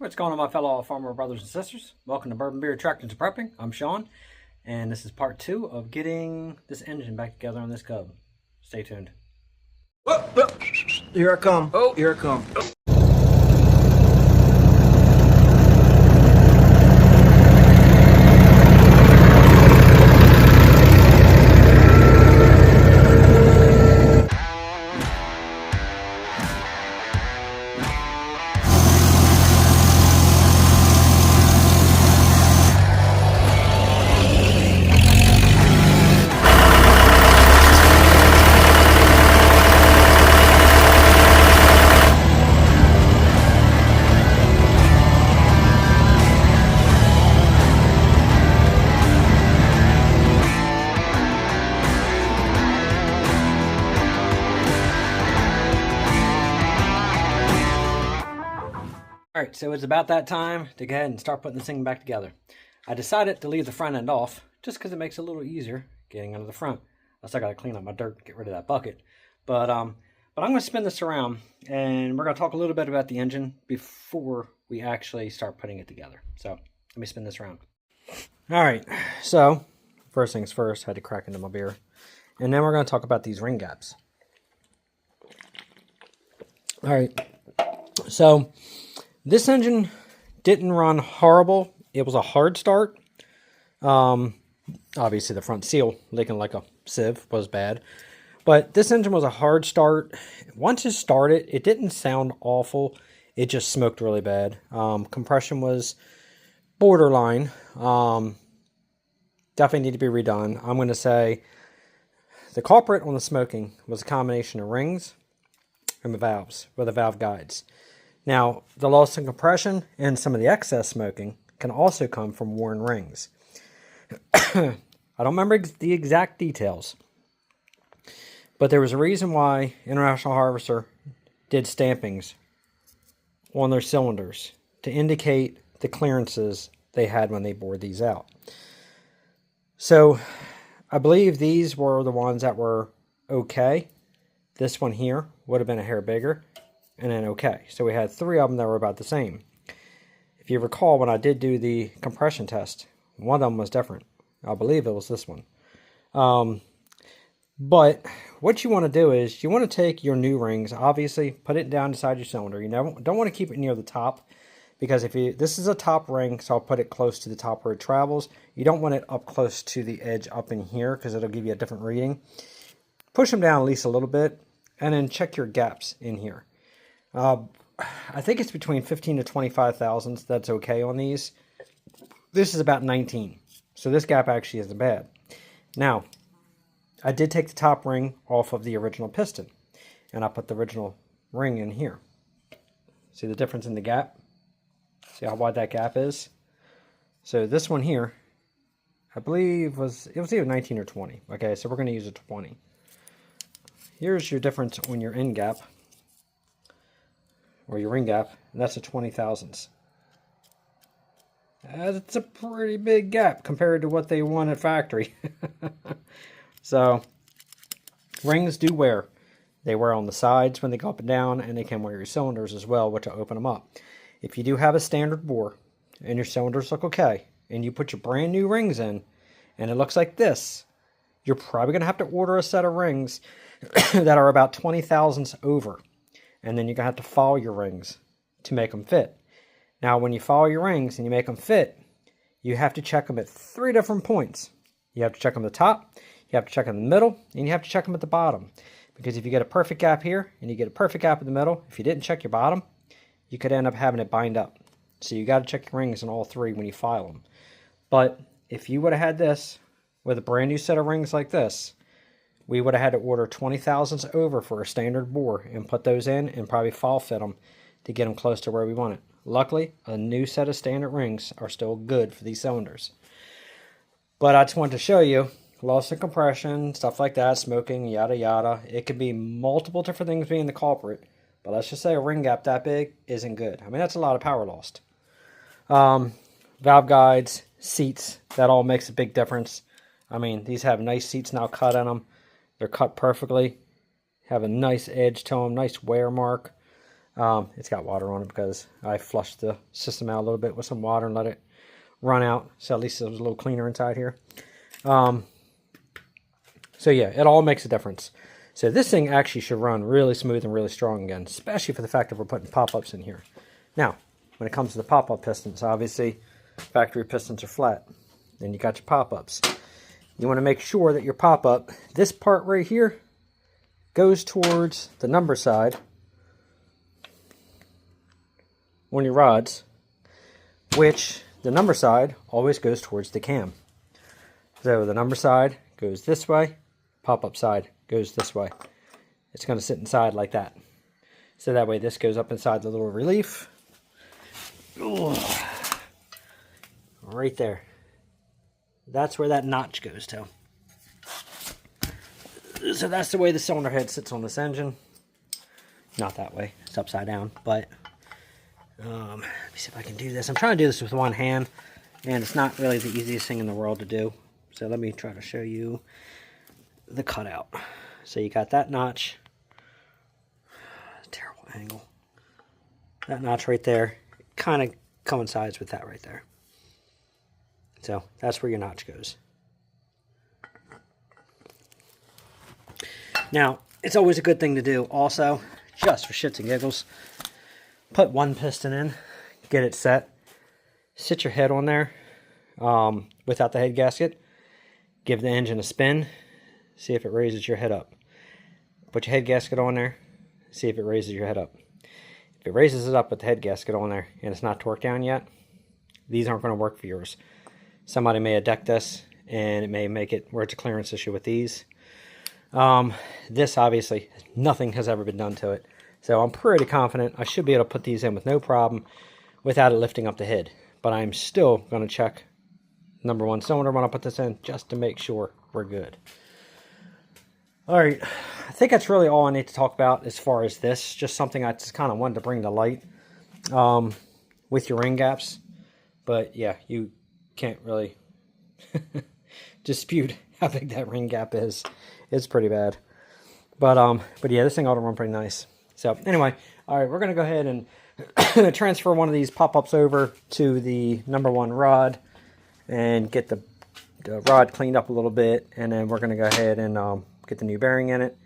What's going on, my fellow farmer brothers and sisters? Welcome to Bourbon Beer Tractors and Prepping. I'm Sean, and this is part 2 of getting this engine back together on this Cub. Stay tuned. Whoa, whoa. Here I come. Oh, here I come. Alright, so it's about that time to go ahead and start putting this thing back together. I decided to leave the front end off just because it makes it a little easier getting under the front. I still got to clean up my dirt, get rid of that bucket. But I'm going to spin this around, and we're going to talk a little bit about the engine before we actually start putting it together. So let me spin this around. Alright, so first things first, I had to crack into my beer. And then we're going to talk about these ring gaps. Alright, so this engine didn't run horrible. It was a hard start. Obviously the front seal leaking like a sieve was bad. But this engine was a hard start. Once it started, it didn't sound awful. It just smoked really bad. Compression was borderline. Definitely need to be redone. I'm going to say the culprit on the smoking was a combination of rings and the valves, with the valve guides. Now, the loss in compression and some of the excess smoking can also come from worn rings. I don't remember the exact details, but there was a reason why International Harvester did stampings on their cylinders to indicate the clearances they had when they bored these out. So, I believe these were the ones that were okay. This one here would have been a hair bigger. And then okay. So we had 3 of them that were about the same. If you recall, when I did do the compression test, one of them was different. I believe it was this one. But what you want to do is you want to take your new rings, obviously, put it down inside your cylinder. You don't want to keep it near the top, because this is a top ring, so I'll put it close to the top where it travels. You don't want it up close to the edge up in here, because it'll give you a different reading. Push them down at least a little bit, and then check your gaps in here. I think it's between 15 to 25 thousandths. That's okay on these. This is about 19. So this gap actually isn't bad. Now, I did take the top ring off of the original piston, and I put the original ring in here. See the difference in the gap? See how wide that gap is? So this one here, I believe it was either 19 or 20. Okay, so we're going to use a 20. Here's your difference on your end gap, or your ring gap, and that's a 20 thousandths. That's a pretty big gap compared to what they want at factory. So, rings do wear. They wear on the sides when they go up and down, and they can wear your cylinders as well, which will open them up. If you do have a standard bore, and your cylinders look okay, and you put your brand new rings in, and it looks like this, you're probably going to have to order a set of rings that are about 20 thousandths over. And then you're going to have to follow your rings to make them fit. Now, when you follow your rings and you make them fit, you have to check them at 3 different points. You have to check them at the top, you have to check them in the middle, and you have to check them at the bottom. Because if you get a perfect gap here, and you get a perfect gap in the middle, if you didn't check your bottom, you could end up having it bind up. So you got to check your rings in all 3 when you file them. But if you would have had this with a brand new set of rings like this, we would have had to order 20 thousandths over for a standard bore and put those in and probably fall fit them to get them close to where we want it. Luckily, a new set of standard rings are still good for these cylinders. But I just wanted to show you loss of compression, stuff like that, smoking, yada yada. It could be multiple different things being the culprit, but let's just say a ring gap that big isn't good. I mean, that's a lot of power lost. Valve guides, seats, that all makes a big difference. I mean, these have nice seats now cut on them. They're cut perfectly. Have a nice edge to them, nice wear mark. It's got water on it because I flushed the system out a little bit with some water and let it run out. So at least it was a little cleaner inside here. So yeah, it all makes a difference. So this thing actually should run really smooth and really strong again, especially for the fact that we're putting pop-ups in here. Now, when it comes to the pop-up pistons, obviously factory pistons are flat. Then you got your pop-ups. You want to make sure that your pop-up, this part right here, goes towards the number side on your rods, which the number side always goes towards the cam. So the number side goes this way, pop-up side goes this way. It's going to sit inside like that. So that way this goes up inside the little relief. Ooh. Right there. That's where that notch goes to. So that's the way the cylinder head sits on this engine. Not that way. It's upside down. But let me see if I can do this. I'm trying to do this with one hand, and it's not really the easiest thing in the world to do. So let me try to show you the cutout. So you got that notch. Terrible angle. That notch right there kind of coincides with that right there. So that's where your notch goes. Now, it's always a good thing to do also, just for shits and giggles, put one piston in, get it set, sit your head on there without the head gasket, give the engine a spin, see if it raises your head up. Put your head gasket on there, see if it raises your head up. If it raises it up with the head gasket on there and it's not torqued down yet, these aren't going to work for yours. Somebody may have decked this and it may make it where it's a clearance issue with these. This obviously, nothing has ever been done to it. So I'm pretty confident I should be able to put these in with no problem without it lifting up the head. But I'm still going to check number one cylinder when I put this in just to make sure we're good. Alright, I think that's really all I need to talk about as far as this. Just something I just kind of wanted to bring to light with your ring gaps. But yeah, you can't really dispute how big that ring gap is. It's pretty bad. But yeah, this thing ought to run pretty nice. So anyway, all right, we're going to go ahead and transfer one of these pop-ups over to the number one rod and get the rod cleaned up a little bit. And then we're going to go ahead and get the new bearing in it.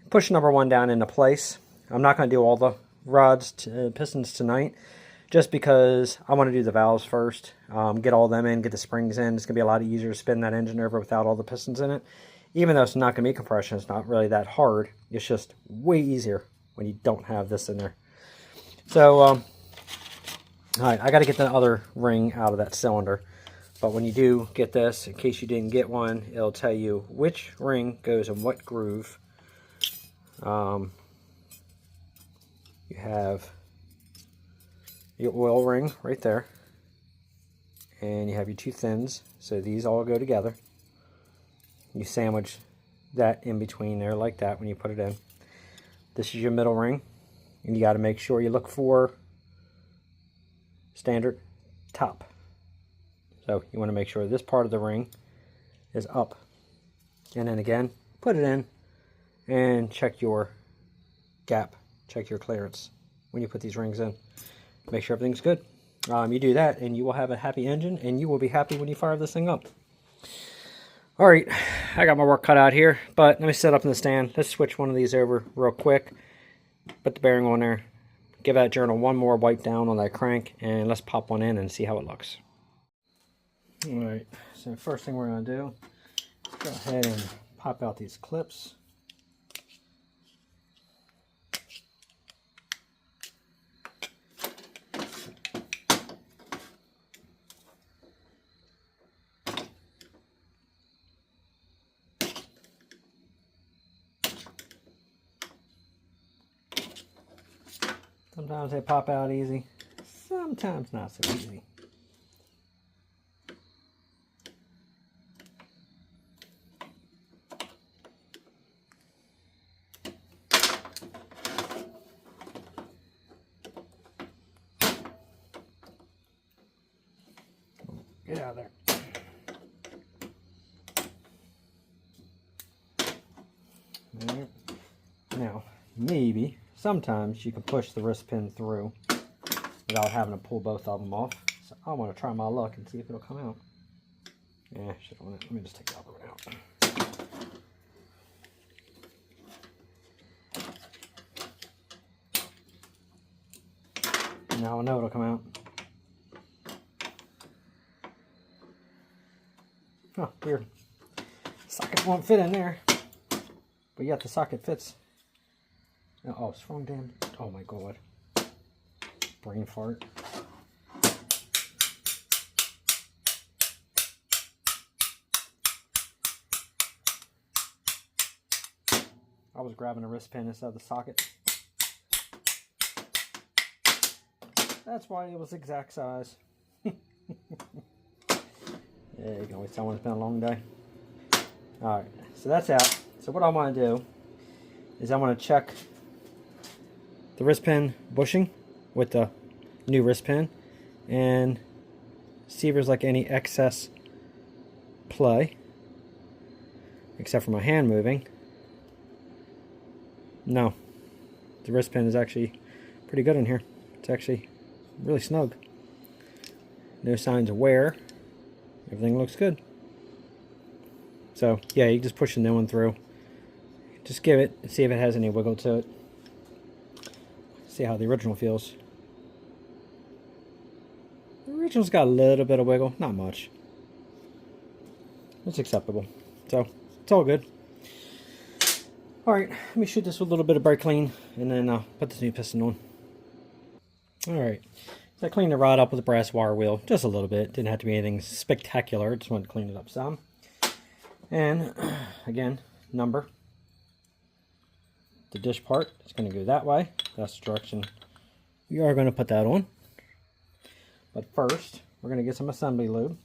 Push number one down into place. I'm not going to do all the rods, pistons tonight, just because I want to do the valves first. Get all them in, get the springs in. It's going to be a lot easier to spin that engine over without all the pistons in it. Even though it's not going to be compression, it's not really that hard. It's just way easier when you don't have this in there. So, all right, I got to get the other ring out of that cylinder. But when you do get this, in case you didn't get one, it'll tell you which ring goes in what groove. You have your oil ring right there. And you have your two thins. So these all go together. You sandwich that in between there like that when you put it in. This is your middle ring. And you got to make sure you look for standard top. So you want to make sure this part of the ring is up. And then again, put it in and check your gap. Check your clearance when you put these rings in. Make sure everything's good. You do that and you will have a happy engine and you will be happy when you fire this thing up. Alright, I got my work cut out here, but let me set up in the stand. Let's switch one of these over real quick. Put the bearing on there. Give that journal one more wipe down on that crank, and let's pop one in and see how it looks. Alright, so first thing we're going to do is go ahead and pop out these clips. Sometimes they pop out easy, sometimes not so easy. Get out of there. Now, maybe sometimes you can push the wrist pin through without having to pull both of them off. So I want to try my luck and see if it'll come out. Yeah, shit on it. Let me just take the other one out. Now I know it'll come out. Oh, weird. Socket won't fit in there. But yet the socket fits. Oh, it's wrong damn. Oh my god. Brain fart. I was grabbing a wrist pin instead of the socket. That's why it was exact size. Yeah, you can always tell when it's been a long day. Alright, so that's out. So what I want to do is I want to check the wrist pin bushing with the new wrist pin and see if there's like any excess play, except for my hand moving. No, the wrist pin is actually pretty good in here. It's actually really snug. No signs of wear. Everything looks good. So yeah, you just push the new one through. Just give it and see if it has any wiggle to it. See how the original feels. The original's got a little bit of wiggle, not much. It's acceptable. So it's all good. Alright, let me shoot this with a little bit of brake clean and then put this new piston on. Alright, so I cleaned the rod up with a brass wire wheel, just a little bit. Didn't have to be anything spectacular, just wanted to clean it up some. And again, number. The dish part is going to go that way. That's the direction we are going to put that on. But first, we're going to get some assembly lube.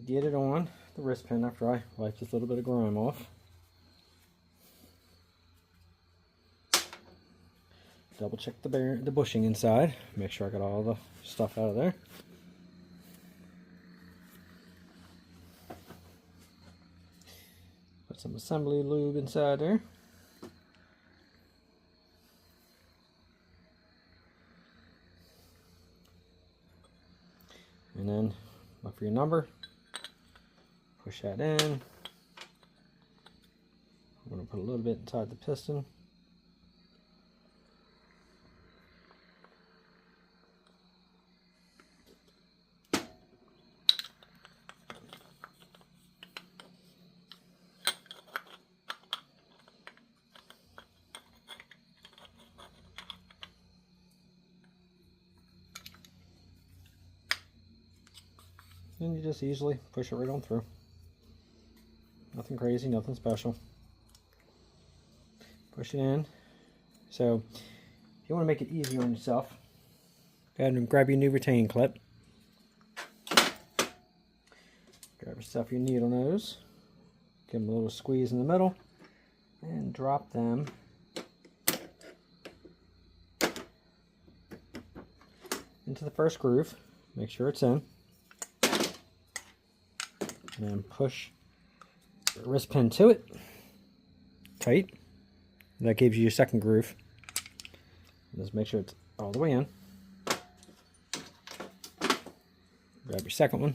Get it on the wrist pin after I wipe this little bit of grime off. Double check the bushing inside. Make sure I got all the stuff out of there. Put some assembly lube inside there. And then look for your number. Push that in. I'm going to put a little bit inside the piston. And you just easily push it right on through. Nothing crazy, nothing special. Push it in. So, if you want to make it easier on yourself, go ahead and grab your new retaining clip. Grab yourself your needle nose. Give them a little squeeze in the middle. And drop them into the first groove. Make sure it's in. And push the wrist pin to it, tight. That gives you your second groove. Just make sure it's all the way in. Grab your second one.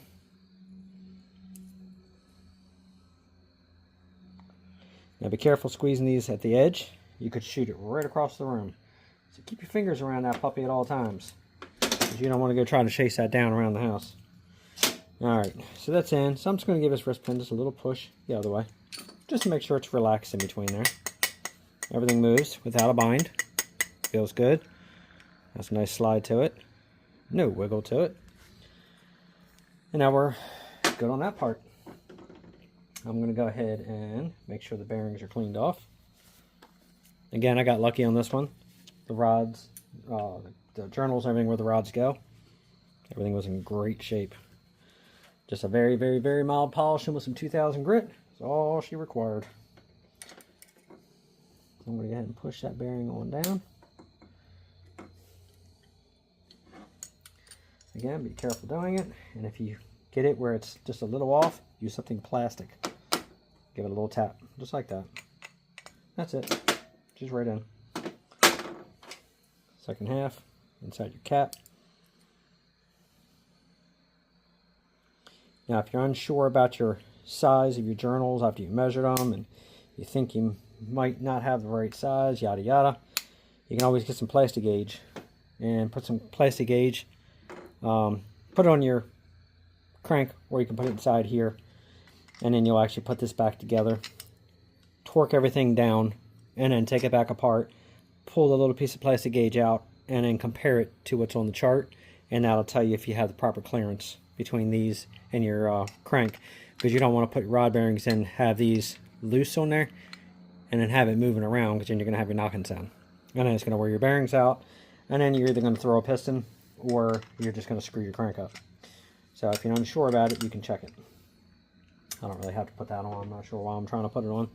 Now be careful squeezing these at the edge. You could shoot it right across the room. So keep your fingers around that puppy at all times, because you don't want to go try to chase that down around the house. Alright, so that's in. So I'm just going to give this wrist pin just a little push the other way, just to make sure it's relaxed in between there. Everything moves without a bind. Feels good. That's a nice slide to it. No wiggle to it. And now we're good on that part. I'm going to go ahead and make sure the bearings are cleaned off. Again, I got lucky on this one. The rods, the journals, everything where the rods go, everything was in great shape. Just a very, very, very mild polishing with some 2000 grit. That's all she required. I'm going to go ahead and push that bearing on down. Again, be careful doing it. And if you get it where it's just a little off, use something plastic. Give it a little tap, just like that. That's it. just right in. Second half, inside your cap. Now, if you're unsure about your size of your journals after you measured them and you think you might not have the right size, yada yada, you can always get some plastic gauge and put some plastic gauge, put it on your crank, or you can put it inside here, and then you'll actually put this back together, torque everything down, and then take it back apart, pull the little piece of plastic gauge out, and then compare it to what's on the chart, and that'll tell you if you have the proper clearance between these and your crank, because you don't want to put rod bearings and have these loose on there and then have it moving around, because then you're going to have your knocking sound, and then it's going to wear your bearings out, and then you're either going to throw a piston or you're just going to screw your crank up. So if you're unsure about it, you can check it. I don't really have to put that on. I'm not sure why I'm trying to put it on.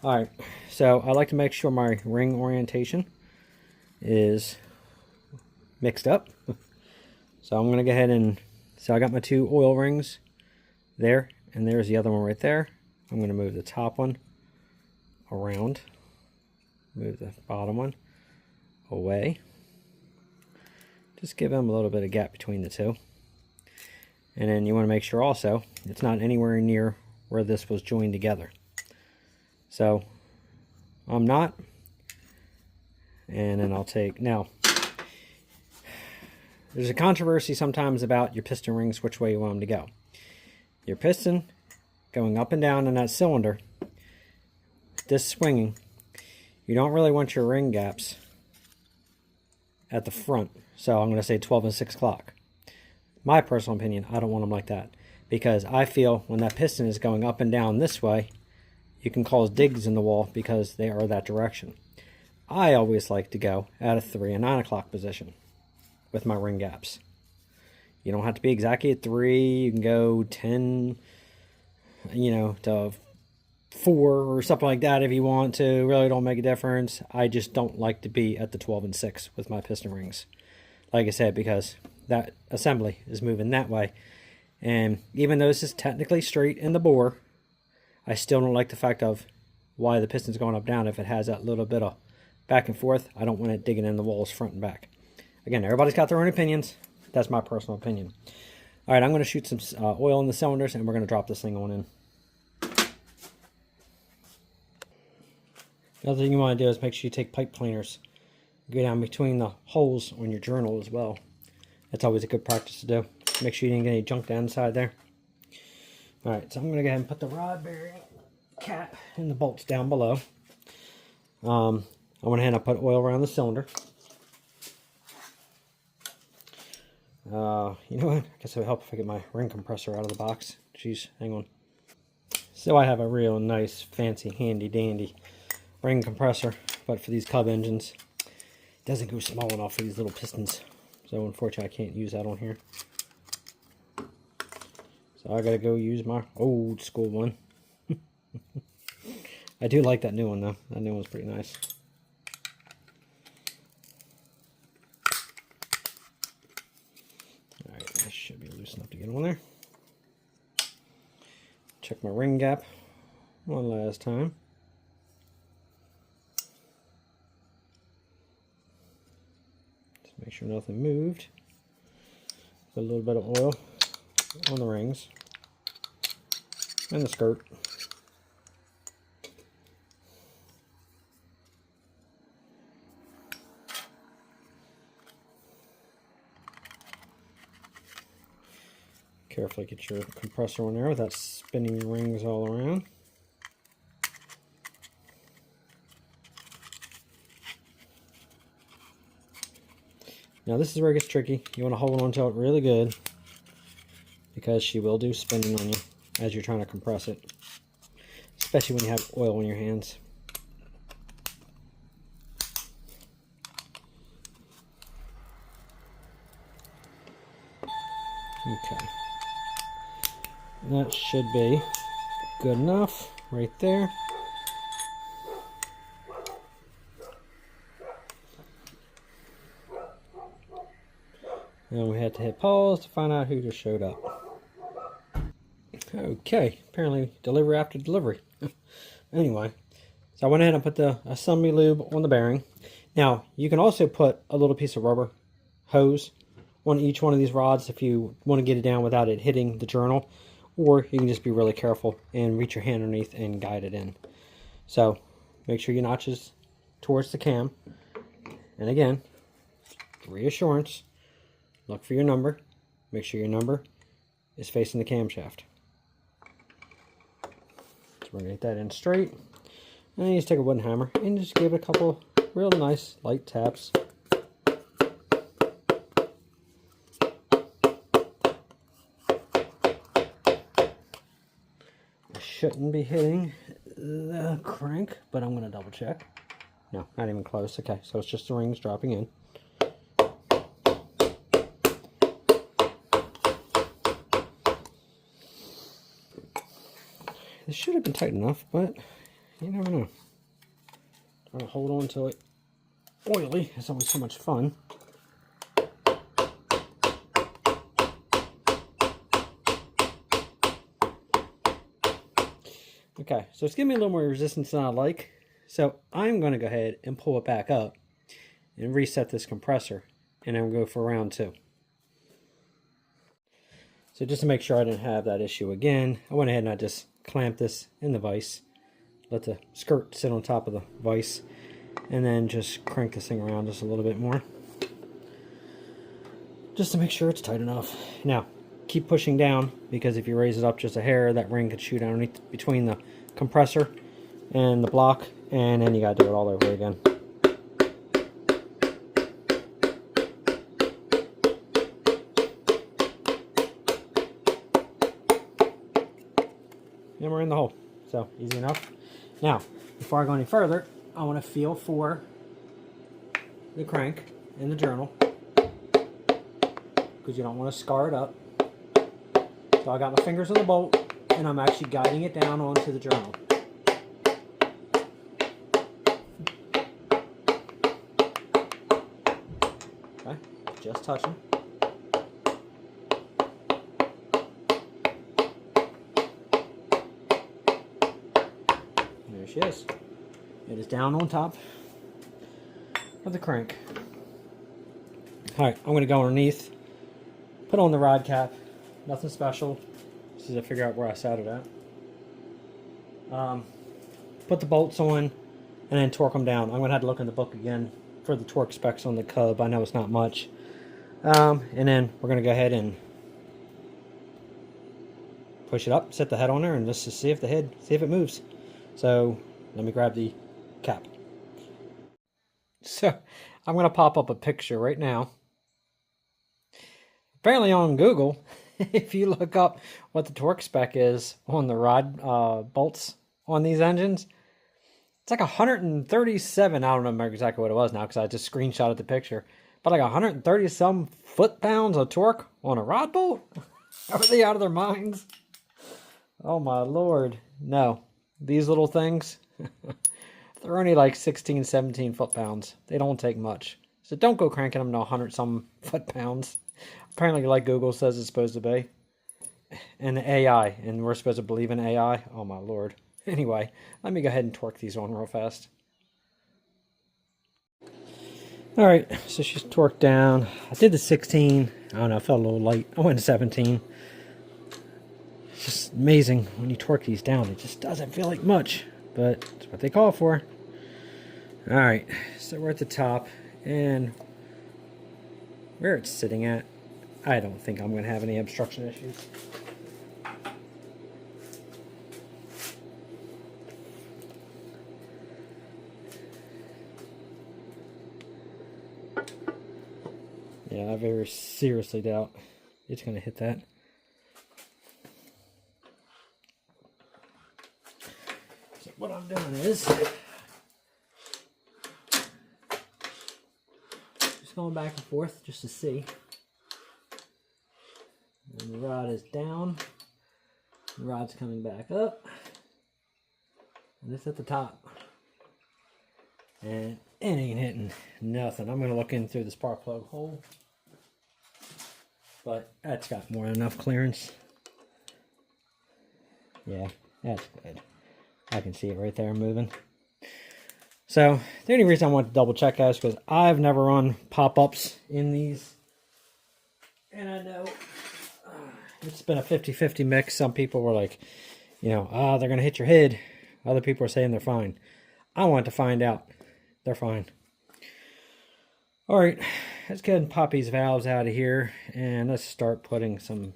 Alright, so I like to make sure my ring orientation is mixed up. So I'm going to go ahead and, so I got my 2 oil rings there, and there's the other one right there. I'm going to move the top one around, move the bottom one away. Just give them a little bit of gap between the two. And then you want to make sure also it's not anywhere near where this was joined together. So I'm not. And then I'll take, now there's a controversy sometimes about your piston rings, which way you want them to go. Your piston going up and down in that cylinder, this swinging, you don't really want your ring gaps at the front. So I'm going to say 12 and 6 o'clock. My personal opinion, I don't want them like that, because I feel when that piston is going up and down this way, you can cause digs in the wall because they are that direction. I always like to go at a 3 and 9 o'clock position with my ring gaps. You don't have to be exactly at 3. You can go 10, to 4 or something like that if you want to. Really don't make a difference. I just don't like to be at the 12 and 6 with my piston rings. Like I said, because that assembly is moving that way. And even though this is technically straight in the bore, I still don't like the fact of why the piston's going up down if it has that little bit of back and forth. I don't want it digging in the walls front and back. Again, everybody's got their own opinions. That's my personal opinion. All right, I'm going to shoot some oil in the cylinders, and we're going to drop this thing on in. The other thing you want to do is make sure you take pipe cleaners. Go down between the holes on your journal as well. That's always a good practice to do. Make sure you didn't get any junk down inside there. Alright, so I'm going to go ahead and put the rod bearing cap and the bolts down below. I went ahead and I put oil around the cylinder. You know what? I guess it would help if I get my ring compressor out of the box. Jeez, hang on. So I have a real nice, fancy, handy-dandy ring compressor, but for these Cub engines, it doesn't go small enough for these little pistons. So unfortunately, I can't use that on here. So I gotta go use my old school one. I do like that new one though. That new one's pretty nice. Alright, this should be loose enough to get on there. Check my ring gap one last time. Just make sure nothing moved. Put a little bit of oil on the rings and the skirt. Carefully get your compressor on there without spinning your rings all around. Now this is where it gets tricky. You want to hold on to it really good, because she will do spinning on you as you're trying to compress it, especially when you have oil in your hands. Okay, that should be good enough right there. And we had to hit pause to find out who just showed up. Okay, apparently delivery after delivery. Anyway, So I went ahead and put the assembly lube on the bearing. Now, you can also put a little piece of rubber hose on each one of these rods if you want to get it down without it hitting the journal. Or you can just be really careful and reach your hand underneath and guide it in. So make sure your notch is towards the cam. And again, reassurance, look for your number. Make sure your number is facing the camshaft. So we're going to get that in straight. And then you just take a wooden hammer and just give it a couple real nice light taps. I shouldn't be hitting the crank, but I'm going to double check. No, not even close. Okay, so it's just the rings dropping in. This should have been tight enough, but you never know. Trying to hold on to it oily is always so much fun. Okay, so it's giving me a little more resistance than I like. So I'm going to go ahead and pull it back up and reset this compressor, and then we'll go for round 2. So just to make sure I didn't have that issue again, I went ahead and I just clamped this in the vise, let the skirt sit on top of the vise, and then just crank this thing around just a little bit more, just to make sure it's tight enough. Now, keep pushing down, because if you raise it up just a hair, that ring could shoot underneath between the compressor and the block, and then you got to do it all over again. And we're in the hole. So, easy enough. Now, before I go any further, I want to feel for the crank and the journal, because you don't want to scar it up. So I got my fingers on the bolt, and I'm actually guiding it down onto the journal. Okay, just touching. There she is. It is down on top of the crank. Alright, I'm going to go underneath, put on the rod cap. Nothing special. Just to figure out where I sat it at. Put the bolts on, and then torque them down. I'm going to have to look in the book again for the torque specs on the Cub. I know it's not much. And then we're going to go ahead and push it up, set the head on there, and let's just see if it moves. So let me grab the cap. So I'm going to pop up a picture right now. Apparently on Google, if you look up what the torque spec is on the rod bolts on these engines, it's like 137. I don't remember exactly what it was now because I just screenshotted the picture. But like 130 some foot-pounds of torque on a rod bolt? Are they out of their minds? Oh my lord. No. These little things, they're only like 16, 17 foot-pounds. They don't take much. So don't go cranking them to 100 some foot-pounds. Apparently, like Google says it's supposed to be. And AI, and we're supposed to believe in AI. Oh my lord. Anyway, let me go ahead and torque these on real fast. Alright, so she's torqued down. I did the 16. I don't know, I felt a little light. I went to 17. It's just amazing when you torque these down. It just doesn't feel like much, but it's what they call for. Alright, so we're at the top, and where it's sitting at, I don't think I'm going to have any obstruction issues. Yeah, I very seriously doubt it's going to hit that. So what I'm doing is just going back and forth just to see. And the rod is down, the rod's coming back up, and it's at the top. And it ain't hitting nothing. I'm going to look in through the spark plug hole, but that's got more than enough clearance. Yeah, that's good. I can see it right there moving. So the only reason I want to double check that is because I've never run pop-ups in these. And I know it's been a 50-50 mix. Some people were like, you know, they're going to hit your head. Other people are saying they're fine. I want to find out. They're fine. All right, let's go ahead and pop these valves out of here. And let's start putting some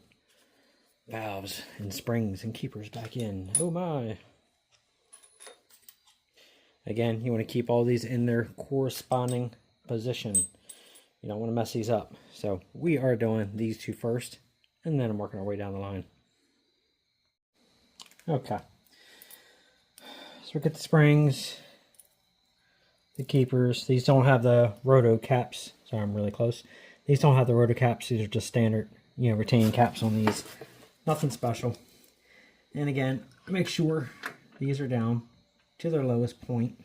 valves and springs and keepers back in. Oh my. Again, you want to keep all these in their corresponding position. You don't want to mess these up. So we are doing these two first, and then I'm working our way down the line. Okay. So we get the springs, the keepers. These don't have the roto caps. Sorry, I'm really close. These don't have the roto caps. These are just standard, you know, retaining caps on these. Nothing special. And again, make sure these are down to their lowest point.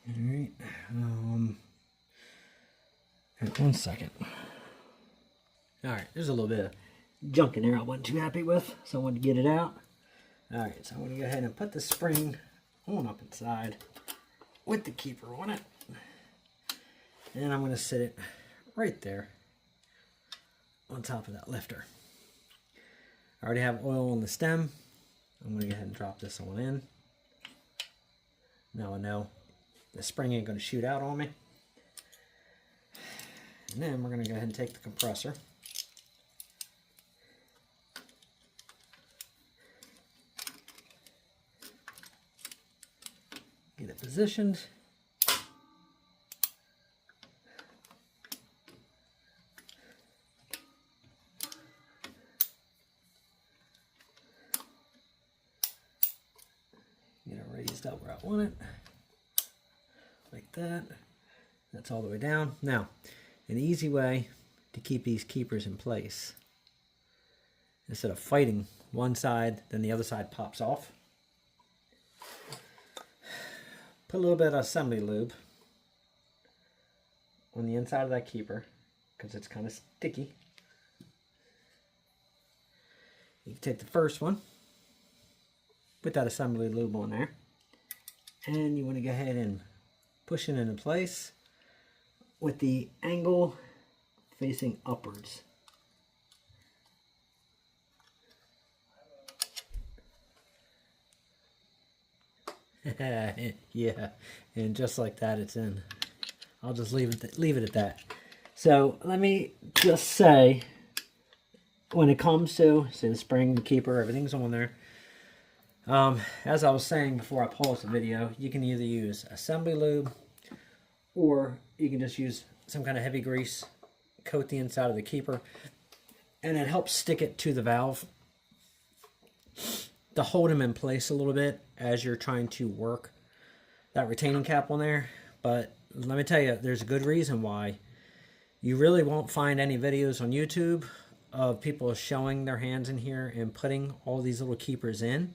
All right. One second. All right. There's a little bit of junk in there I wasn't too happy with, so I wanted to get it out. All right. So I'm going to go ahead and put the spring on up inside with the keeper on it, and I'm going to sit it right there on top of that lifter. I already have oil on the stem. I'm going to go ahead and drop this on in. Now I know the spring ain't going to shoot out on me. And then we're going to go ahead and take the compressor. Get it positioned. Get it raised up where I want it. Like that. That's all the way down. Now, an easy way to keep these keepers in place, instead of fighting one side, then the other side pops off, put a little bit of assembly lube on the inside of that keeper, because it's kind of sticky. You can take the first one, put that assembly lube on there, and you want to go ahead and push it into place with the angle facing upwards. Yeah, and just like that, it's in. I'll just leave it at that. So let me just say, when it comes to, say, the spring, the keeper, everything's on there. As I was saying before I paused the video, you can either use assembly lube, or you can just use some kind of heavy grease, coat the inside of the keeper, and it helps stick it to the valve to hold them in place a little bit as you're trying to work that retaining cap on there. But let me tell you, there's a good reason why. You really won't find any videos on YouTube of people showing their hands in here and putting all these little keepers in,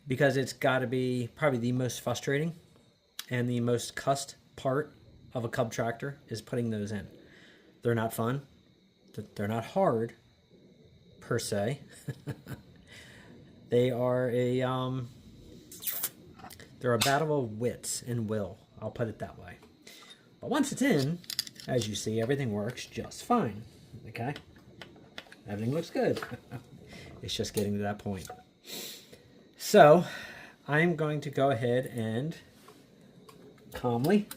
because it's got to be probably the most frustrating and the most cussed part of a Cub tractor is putting those in. They're not fun. They're not hard per se. They are they're a battle of wits and will. I'll put it that way. But once it's in, as you see, everything works just fine. Okay? Everything looks good. It's just getting to that point. So, I'm going to go ahead and calmly,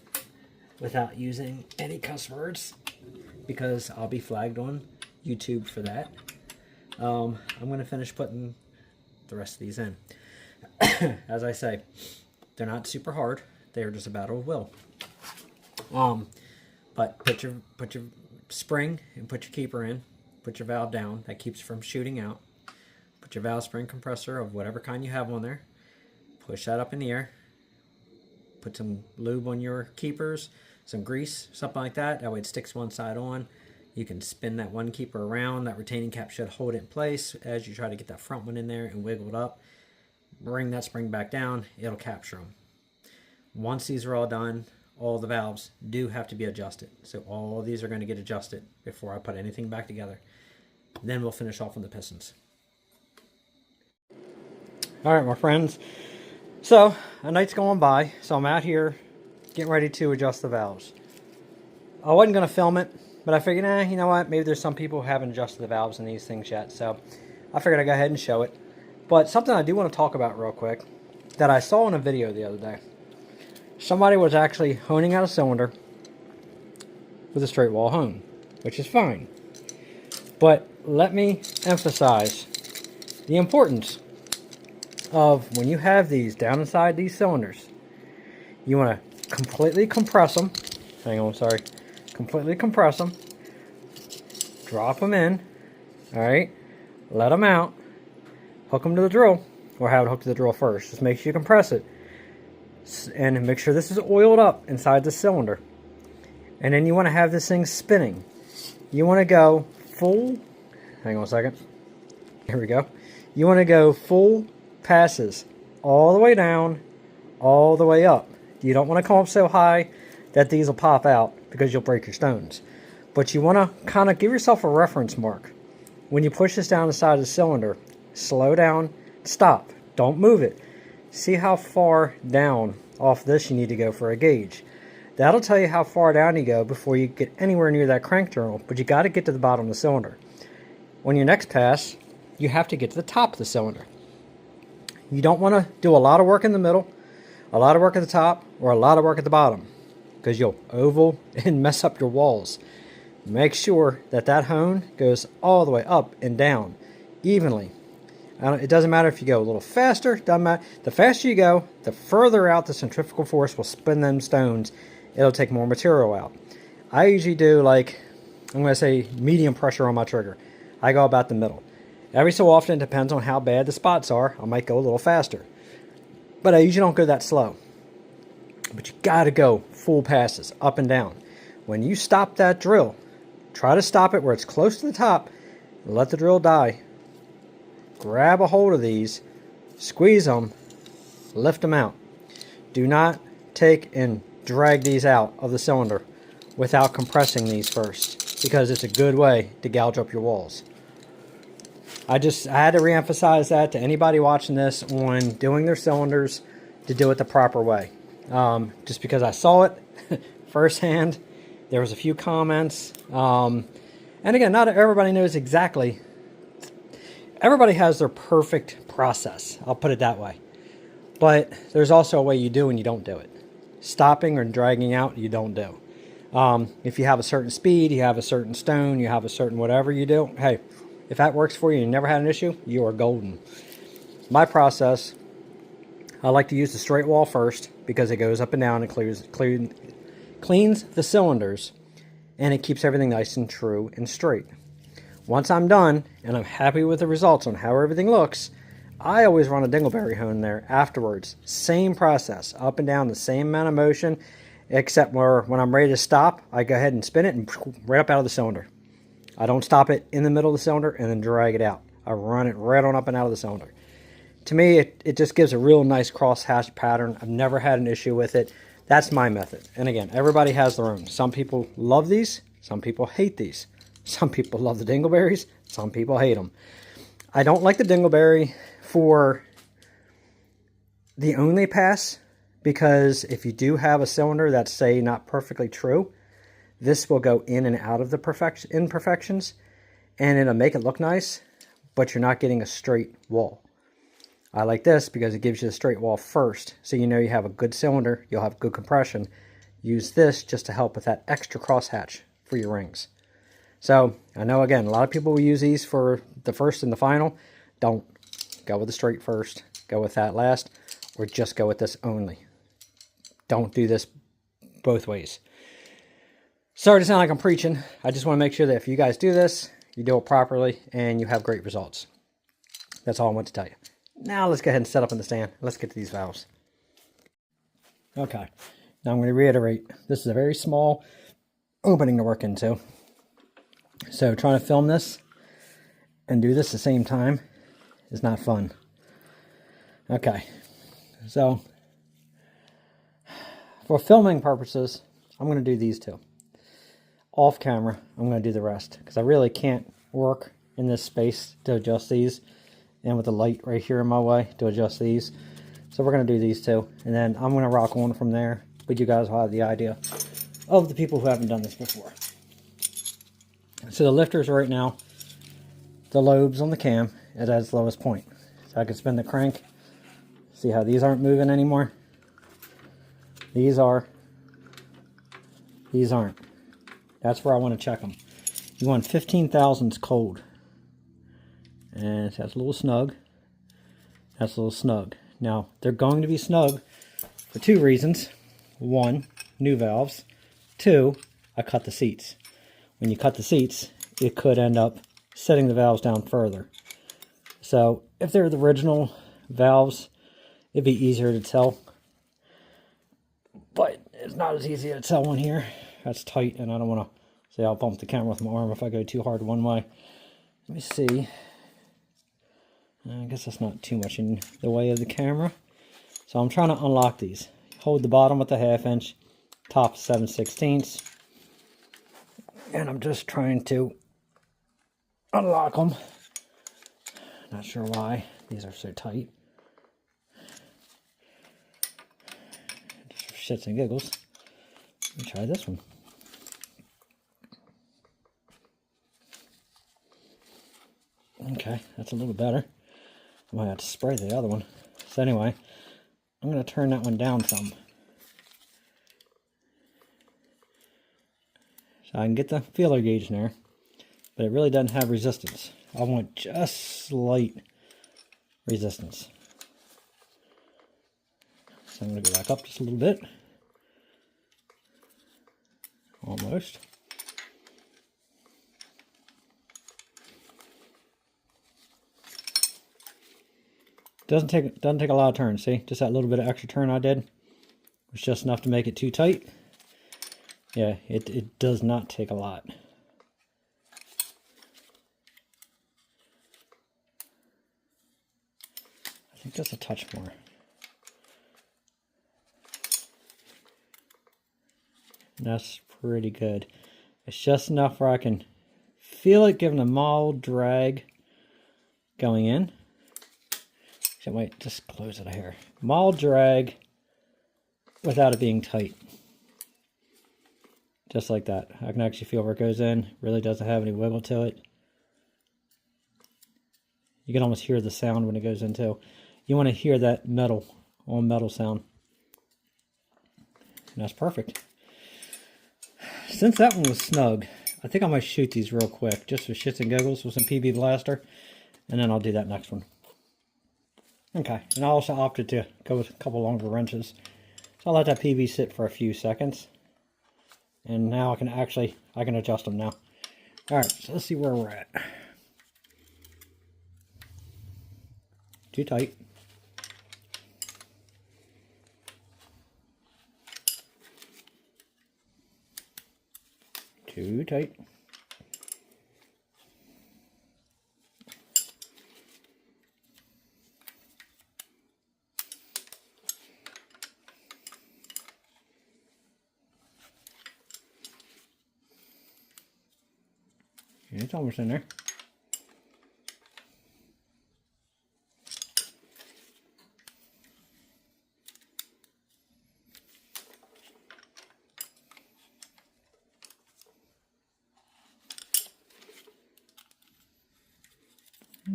without using any cuss words, because I'll be flagged on YouTube for that, I'm going to finish putting the rest of these in. As I say, they're not super hard. They're just a battle of will. But put your spring and put your keeper in. Put your valve down. That keeps it from shooting out. Put your valve spring compressor of whatever kind you have on there. Push that up in the air. Put some lube on your keepers, some grease, something like that. That way it sticks one side on. You can spin that one keeper around. That retaining cap should hold it in place as you try to get that front one in there and wiggle it up. Bring that spring back down. It'll capture them. Once these are all done, all the valves do have to be adjusted. So all of these are going to get adjusted before I put anything back together. Then we'll finish off on the pistons. All right, my friends. So, a night's going by, so I'm out here getting ready to adjust the valves. I wasn't going to film it, but I figured, you know what, maybe there's some people who haven't adjusted the valves in these things yet, so I figured I'd go ahead and show it. But something I do want to talk about real quick that I saw in a video the other day. Somebody was actually honing out a cylinder with a straight wall hone, which is fine. But let me emphasize the importance of when you have these down inside these cylinders, you want to completely compress them. Hang on, sorry. Completely compress them. Drop them in. Alright. Let them out. Hook them to the drill. Or have it hooked to the drill first. Just make sure you compress it. And make sure this is oiled up inside the cylinder. And then you want to have this thing spinning. You want to go full. Hang on a second. Here we go. You want to go full passes all the way down, all the way up. You don't want to come up so high that these will pop out because you'll break your stones. But you want to kind of give yourself a reference mark. When you push this down the side of the cylinder, slow down, stop. Don't move it. See how far down off this you need to go for a gauge. That'll tell you how far down you go before you get anywhere near that crank journal, but you got to get to the bottom of the cylinder. On your next pass, you have to get to the top of the cylinder. You don't want to do a lot of work in the middle, a lot of work at the top, or a lot of work at the bottom, because you'll oval and mess up your walls. Make sure that that hone goes all the way up and down evenly. It doesn't matter if you go a little faster, doesn't matter. The faster you go, the further out the centrifugal force will spin them stones. It'll take more material out. I usually do, like, I'm going to say medium pressure on my trigger. I go about the middle. Every so often, it depends on how bad the spots are, I might go a little faster. But I usually don't go that slow. But you got to go full passes, up and down. When you stop that drill, try to stop it where it's close to the top. Let the drill die. Grab a hold of these, squeeze them, lift them out. Do not take and drag these out of the cylinder without compressing these first, because it's a good way to gouge up your walls. I had to re-emphasize that to anybody watching this on doing their cylinders, to do it the proper way. Just because I saw it firsthand, there was a few comments. And again, not everybody knows exactly. Everybody has their perfect process. I'll put it that way. But there's also a way you do and you don't do it. Stopping or dragging out, you don't do. If you have a certain speed, you have a certain stone, you have a certain whatever you do, hey, if that works for you and you never had an issue, you are golden. My process, I like to use the straight wall first because it goes up and down and cleans the cylinders, and it keeps everything nice and true and straight. Once I'm done and I'm happy with the results on how everything looks, I always run a dingleberry hone there afterwards. Same process, up and down, the same amount of motion, except where when I'm ready to stop, I go ahead and spin it and right up out of the cylinder. I don't stop it in the middle of the cylinder and then drag it out. I run it right on up and out of the cylinder. To me, it just gives a real nice cross-hatch pattern. I've never had an issue with it. That's my method. And again, everybody has their own. Some people love these. Some people hate these. Some people love the dingleberries. Some people hate them. I don't like the dingleberry for the only pass, because if you do have a cylinder that's, say, not perfectly true, this will go in and out of the imperfections, and it'll make it look nice, but you're not getting a straight wall. I like this because it gives you a straight wall first, so you know you have a good cylinder, you'll have good compression. Use this just to help with that extra crosshatch for your rings. So, I know, again, a lot of people will use these for the first and the final. Don't. Go with the straight first, go with that last, or just go with this only. Don't do this both ways. Sorry to sound like I'm preaching. I just want to make sure that if you guys do this, you do it properly, and you have great results. That's all I want to tell you. Now let's go ahead and set up in the stand. Let's get to these valves. Okay. Now I'm going to reiterate. This is a very small opening to work into. So trying to film this and do this at the same time is not fun. Okay. So for filming purposes, I'm going to do these two. Off camera, I'm going to do the rest, because I really can't work in this space to adjust these, and with the light right here in my way to adjust these. So we're going to do these two, and then I'm going to rock on from there, but you guys will have the idea of the people who haven't done this before. So the lifters right now, the lobes on the cam is at its lowest point. So I can spin the crank. See how these aren't moving anymore? These are. These aren't. That's where I want to check them. You want 15 thousandths cold. And that's a little snug. That's a little snug. Now, they're going to be snug for two reasons. One, new valves. Two, I cut the seats. When you cut the seats, it could end up setting the valves down further. So, if they're the original valves, it'd be easier to tell. But it's not as easy to tell one here. That's tight, and I don't want to say I'll bump the camera with my arm if I go too hard one way. Let me see. I guess that's not too much in the way of the camera. So I'm trying to unlock these. Hold the bottom with the 1/2 inch, top 7/16. And I'm just trying to unlock them. Not sure why these are so tight. Just for shits and giggles. Let me try this one. Okay, that's a little better. I might have to spray the other one. So anyway, I'm going to turn that one down some. So I can get the feeler gauge in there, but it really doesn't have resistance. I want just slight resistance. So I'm going to go back up just a little bit. Almost. Doesn't take a lot of turns. See, just that little bit of extra turn I did was just enough to make it too tight. Yeah, it does not take a lot. I think just a touch more. That's pretty good. It's just enough where I can feel it giving a mild drag going in. I might just close it here. Mild drag without it being tight. Just like that. I can actually feel where it goes in. Really doesn't have any wiggle to it. You can almost hear the sound when it goes in too. You want to hear that metal on metal sound. And that's perfect. Since that one was snug, I think I might shoot these real quick, just for shits and giggles with some PB Blaster, and then I'll do that next one. Okay, and I also opted to go with a couple longer wrenches. So I'll let that PB sit for a few seconds. And now I can adjust them now. Alright, so let's see where we're at. Too tight. Too tight. It's almost in there.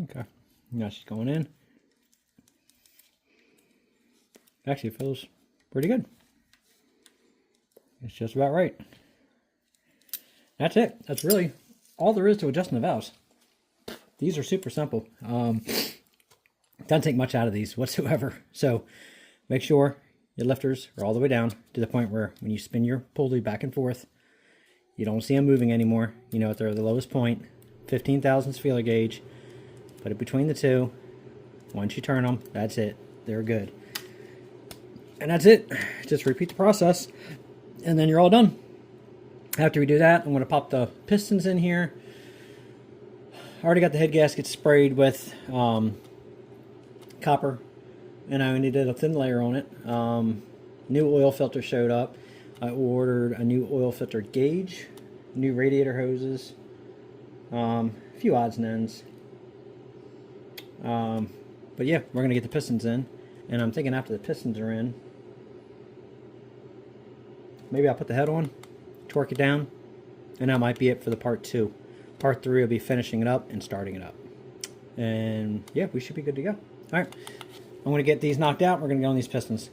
Okay, now she's going in. Actually, it feels pretty good. It's just about right. That's it. That's really all there is to adjusting the valves. These are super simple. Doesn't take much out of these whatsoever. So make sure your lifters are all the way down to the point where when you spin your pulley back and forth, you don't see them moving anymore. You know, if they're at the lowest point, 15 thousandths feeler gauge. Put it between the two. Once you turn them, that's it. They're good. And that's it. Just repeat the process, and then you're all done. After we do that, I'm going to pop the pistons in here. I already got the head gasket sprayed with copper, and I only did a thin layer on it. New oil filter showed up. I ordered a new oil filter gauge, new radiator hoses, a few odds and ends. But yeah, we're going to get the pistons in, And I'm thinking after the pistons are in, maybe I'll put the head on, torque it down, and that might be it for the part 2. Part 3 will be finishing it up and starting it up. And yeah, we should be good to go. All right, I'm going to get these knocked out. We're going to go on these pistons.